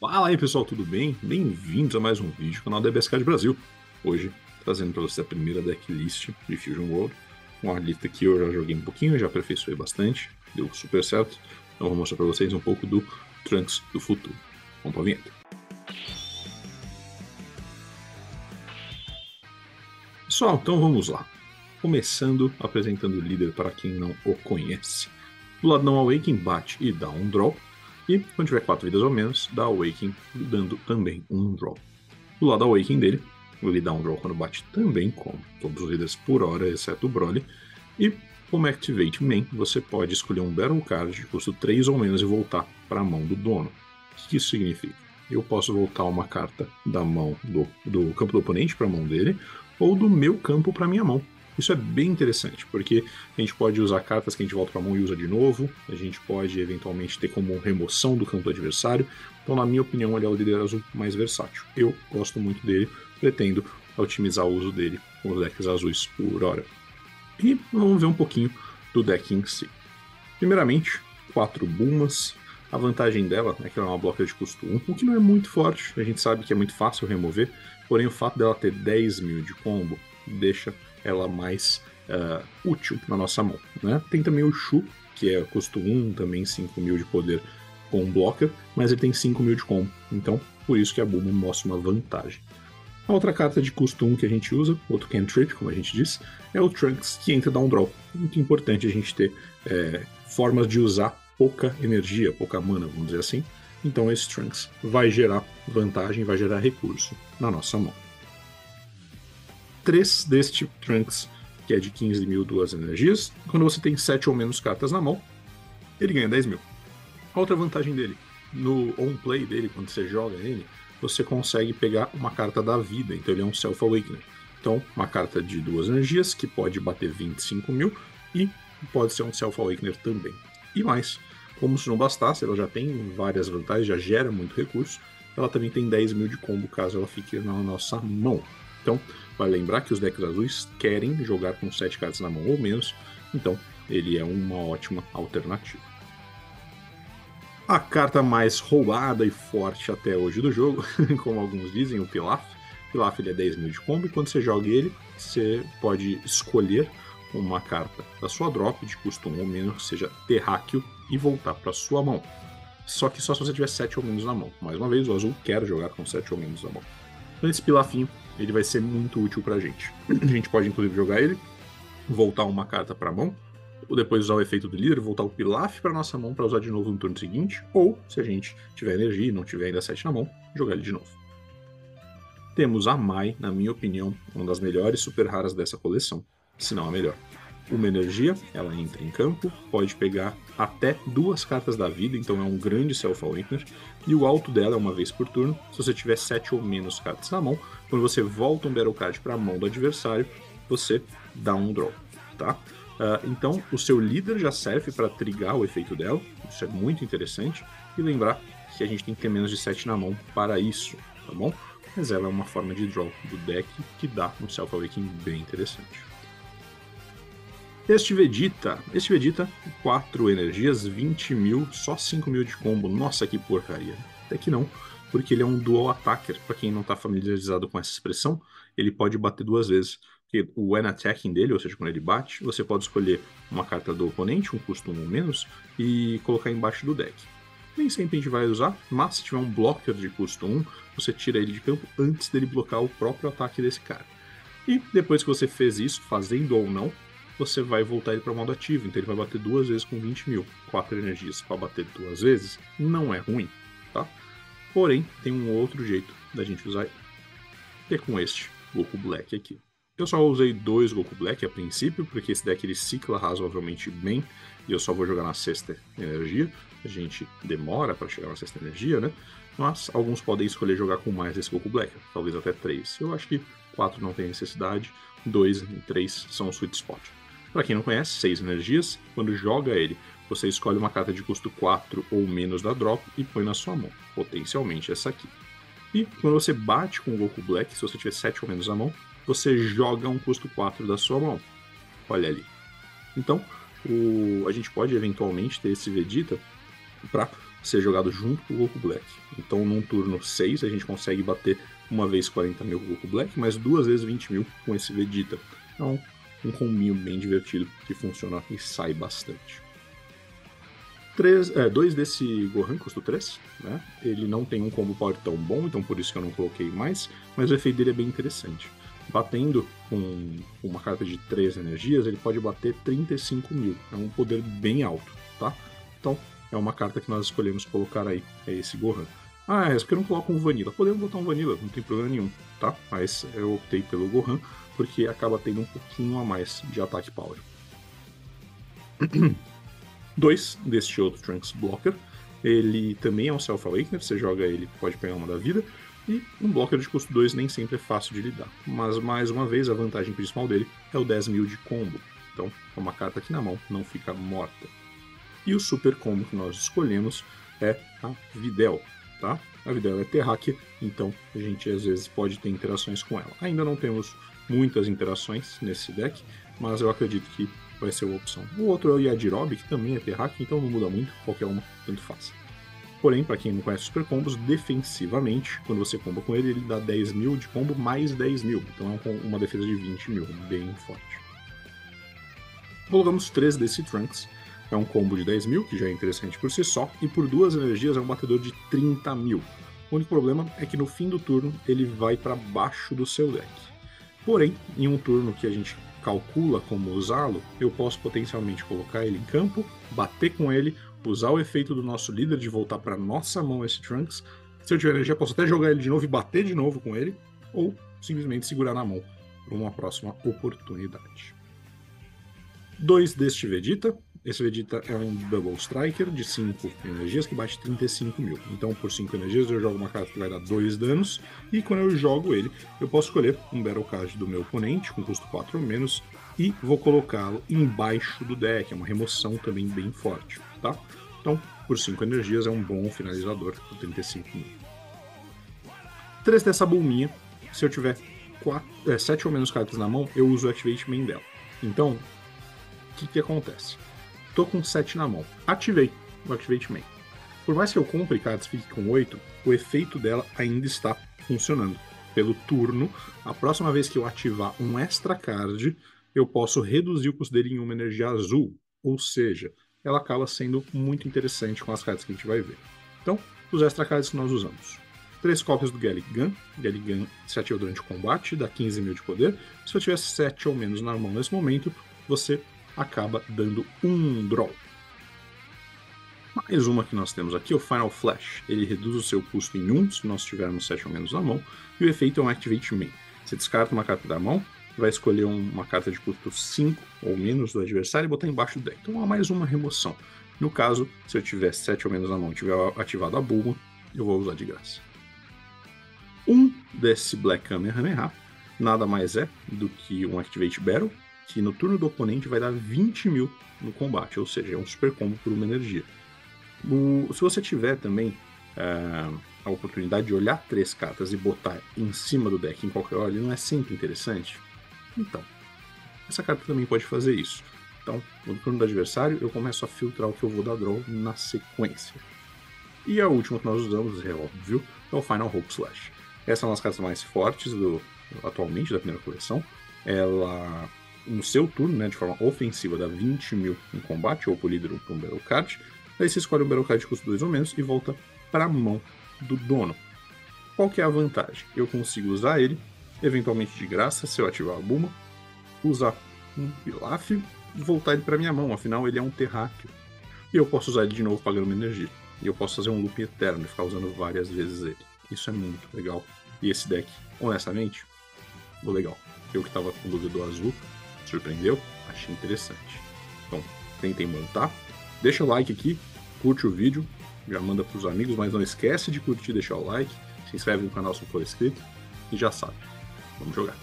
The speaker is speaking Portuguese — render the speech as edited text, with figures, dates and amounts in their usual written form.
Fala aí pessoal, tudo bem? Bem-vindos a mais um vídeo do canal da EBSCard Brasil. Hoje, trazendo para você a primeira decklist de Fusion World. Uma lista que eu já joguei um pouquinho, já aperfeiçoei bastante, deu super certo. Então vou mostrar para vocês um pouco do Trunks do futuro. Vamos para a vinheta. Pessoal, então vamos lá. Começando apresentando o líder para quem não o conhece. Do lado não Awaken, bate e dá um draw. E quando tiver 4 vidas ou menos, dá Awaken dando também um draw. Do lado Awaken dele, ele dá um draw quando bate também, como todos os líderes por hora, exceto o Broly. E como Activate Main, você pode escolher um Battle Card de custo 3 ou menos e voltar para a mão do dono. O que isso significa? Eu posso voltar uma carta da mão do campo do oponente para a mão dele, ou do meu campo para minha mão. Isso é bem interessante, porque a gente pode usar cartas que a gente volta para a mão e usa de novo, a gente pode eventualmente ter como remoção do campo do adversário. Então, na minha opinião, ele é o líder azul mais versátil. Eu gosto muito dele, pretendo otimizar o uso dele com os decks azuis por hora. E vamos ver um pouquinho do deck em si. Primeiramente, 4 Bulmas. A vantagem dela é que ela é uma blocker de custo 1, o que não é muito forte, a gente sabe que é muito fácil remover, porém o fato dela ter 10.000 de combo deixa ela mais útil na nossa mão. Né? Tem também o Shu, que é custo 1, também 5.000 de poder com um blocker, mas ele tem 5.000 de combo, então por isso que a Bulma mostra uma vantagem. A outra carta de custo 1 que a gente usa, outro cantrip, como a gente diz, é o Trunks, que entra e dá um draw. Muito importante a gente ter formas de usar pouca energia, pouca mana, vamos dizer assim. Então esse Trunks vai gerar vantagem, vai gerar recurso na nossa mão. 3 deste Trunks, que é de 15.000 duas energias. Quando você tem 7 ou menos cartas na mão, ele ganha 10.000. A outra vantagem dele, no on-play dele, quando você joga ele, você consegue pegar uma carta da vida, então ele é um Self-Awakener. Então, uma carta de 2 energias, que pode bater 25.000, e pode ser um Self-Awakener também. E mais, como se não bastasse, ela já tem várias vantagens, já gera muito recurso, ela também tem 10.000 de combo, caso ela fique na nossa mão. Então, vale lembrar que os decks azuis querem jogar com 7 cartas na mão ou menos, então ele é uma ótima alternativa. A carta mais roubada e forte até hoje do jogo, como alguns dizem, o Pilaf. O Pilaf ele é 10.000 de combo e quando você joga ele, você pode escolher uma carta da sua drop de custo 1 ou menos, que seja Terráqueo, e voltar para sua mão. Só que só se você tiver 7 ou menos na mão. Mais uma vez, o azul quer jogar com 7 ou menos na mão. Então esse Pilafinho ele vai ser muito útil pra gente. A gente pode inclusive jogar ele, voltar uma carta para a mão, ou depois usar o efeito do líder, voltar o Pilaf para nossa mão para usar de novo no turno seguinte, ou, se a gente tiver energia e não tiver ainda 7 na mão, jogar ele de novo. Temos a Mai, na minha opinião, uma das melhores super raras dessa coleção, se não a melhor. Uma energia, ela entra em campo, pode pegar até 2 cartas da vida, então é um grande Self-Awakener, e o alto dela é uma vez por turno, se você tiver 7 ou menos cartas na mão, quando você volta um Battle Card para a mão do adversário, você dá um draw, tá? Então, o seu líder já serve para trigar o efeito dela, isso é muito interessante, e lembrar que a gente tem que ter menos de 7 na mão para isso, tá bom? Mas ela é uma forma de draw do deck que dá um Self-Awakening bem interessante. Este Vegeta, 4 energias, 20.000, só 5.000 de combo, nossa que porcaria. Até que não, porque ele é um Dual Attacker, para quem não está familiarizado com essa expressão, ele pode bater 2 vezes. Porque o When Attacking dele, ou seja, quando ele bate, você pode escolher uma carta do oponente, um custo 1 ou menos, e colocar embaixo do deck. Nem sempre a gente vai usar, mas se tiver um blocker de custo 1, você tira ele de campo antes dele blocar o próprio ataque desse cara. E depois que você fez isso, fazendo ou não, você vai voltar ele para o modo ativo, então ele vai bater 2 vezes com 20.000. 4 energias para bater 2 vezes não é ruim, tá? Porém, tem um outro jeito da gente usar ele, que é com este Goku Black aqui. Eu só usei 2 Goku Black a princípio, porque esse deck ele cicla razoavelmente bem, e eu só vou jogar na 6ª energia. A gente demora para chegar na 6ª energia, né? Mas alguns podem escolher jogar com mais esse Goku Black, talvez até 3. Eu acho que 4 não tem necessidade, 2 e 3 são o sweet spot. Para quem não conhece, 6 energias, quando joga ele, você escolhe uma carta de custo 4 ou menos da drop e põe na sua mão, potencialmente essa aqui. E quando você bate com o Goku Black, se você tiver 7 ou menos na mão, você joga um custo 4 da sua mão. Olha ali. Então, a gente pode eventualmente ter esse Vegeta para ser jogado junto com o Goku Black. Então, num turno 6, a gente consegue bater uma vez 40 mil com o Goku Black, mas 2 vezes 20 mil com esse Vegeta. Então, um combinho bem divertido que funciona e sai bastante. 2 desse Gohan custa 3, né? Ele não tem um combo power tão bom, então por isso que eu não coloquei mais, mas o efeito dele é bem interessante. Batendo com uma carta de 3 energias, ele pode bater 35 mil. É um poder bem alto, tá? Então, é uma carta que nós escolhemos colocar aí, é esse Gohan. Ah, é porque eu não coloco um Vanilla. Podemos botar um Vanilla, não tem problema nenhum, tá? Mas eu optei pelo Gohan, porque acaba tendo um pouquinho a mais de ataque power. 2 deste outro Trunks Blocker. Ele também é um Self-Awakener, você joga ele, pode pegar uma da vida. E um Blocker de custo 2 nem sempre é fácil de lidar. Mas, mais uma vez, a vantagem principal dele é o 10 mil de combo. Então, é uma carta que na mão não fica morta. E o super combo que nós escolhemos é a Videl, tá? A Videl é Terráquea, então a gente às vezes pode ter interações com ela. Ainda não temos muitas interações nesse deck, mas eu acredito que vai ser uma opção. O outro é o Yajirobe, que também é Terráquea, então não muda muito, qualquer uma, tanto faz. Porém, para quem não conhece super combos, defensivamente, quando você comba com ele, ele dá 10 mil de combo mais 10 mil. Então é uma defesa de 20 mil, bem forte. Colocamos 3 desse Trunks. É um combo de 10 mil, que já é interessante por si só, e por 2 energias é um batedor de 30 mil. O único problema é que no fim do turno ele vai para baixo do seu deck. Porém, em um turno que a gente calcula como usá-lo, eu posso potencialmente colocar ele em campo, bater com ele, usar o efeito do nosso líder de voltar para nossa mão esse Trunks. Se eu tiver energia, posso até jogar ele de novo e bater de novo com ele, ou simplesmente segurar na mão para uma próxima oportunidade. 2 deste Vegeta. Esse Vegeta é um Double Striker de 5 energias que bate 35 mil. Então, por 5 energias, eu jogo uma carta que vai dar 2 danos. E quando eu jogo ele, eu posso escolher um Battle Card do meu oponente, com custo 4 ou menos, e vou colocá-lo embaixo do deck. É uma remoção também bem forte, tá? Então, por 5 energias, é um bom finalizador por 35 mil. 3 dessa Bulminha. Se eu tiver 7 ou menos cartas na mão, eu uso o Activate Main dela. Então, o que acontece? Tô com 7 na mão. Ativei o Activate Main. Por mais que eu compre cartas e fique com 8, o efeito dela ainda está funcionando. Pelo turno, a próxima vez que eu ativar um Extra Card, eu posso reduzir o custo dele em uma energia azul. Ou seja, ela acaba sendo muito interessante com as cartas que a gente vai ver. Então, os Extra Cards que nós usamos. 3 cópias do Gallic Gun. Gallic Gun se ativa durante o combate, dá 15 mil de poder. Se eu tiver 7 ou menos na mão nesse momento, você acaba dando um draw. Mais uma que nós temos aqui, o Final Flash. Ele reduz o seu custo em 1, se nós tivermos 7 ou menos na mão, e o efeito é um Activate Main. Você descarta uma carta da mão, vai escolher uma carta de custo 5 ou menos do adversário e botar embaixo do deck. Então há mais uma remoção. No caso, se eu tiver 7 ou menos na mão e tiver ativado a Bulma, eu vou usar de graça. Um desse Black Kamehameha nada mais é do que um Activate Battle, que no turno do oponente vai dar 20 mil no combate, ou seja, é um super combo por uma energia. Se você tiver também a oportunidade de olhar 3 cartas e botar em cima do deck em qualquer hora, não é sempre interessante? Então, essa carta também pode fazer isso. Então, no turno do adversário, eu começo a filtrar o que eu vou dar draw na sequência. E a última que nós usamos, é óbvio, é o Final Hope Slash. Essa é uma das cartas mais fortes atualmente da primeira coleção. Ela, no seu turno, né, de forma ofensiva, dá 20 mil em combate, ou por líder ou por um Battle Card. Daí você escolhe um Battle Card de custo 2 ou menos e volta para a mão do dono. Qual que é a vantagem? Eu consigo usar ele, eventualmente de graça, se eu ativar a Bulma, usar um Pilaf e voltar ele para minha mão, afinal ele é um Terráqueo. E eu posso usar ele de novo pagando uma energia. E eu posso fazer um loop eterno e ficar usando várias vezes ele. Isso é muito legal. E esse deck, honestamente, ficou legal. Eu que tava com dúvida do azul, surpreendeu, achei interessante. Então, tentem montar. Deixa o like aqui, curte o vídeo, já manda pros amigos, mas não esquece de curtir e deixar o like. Se inscreve no canal se não for inscrito. E já sabe, vamos jogar.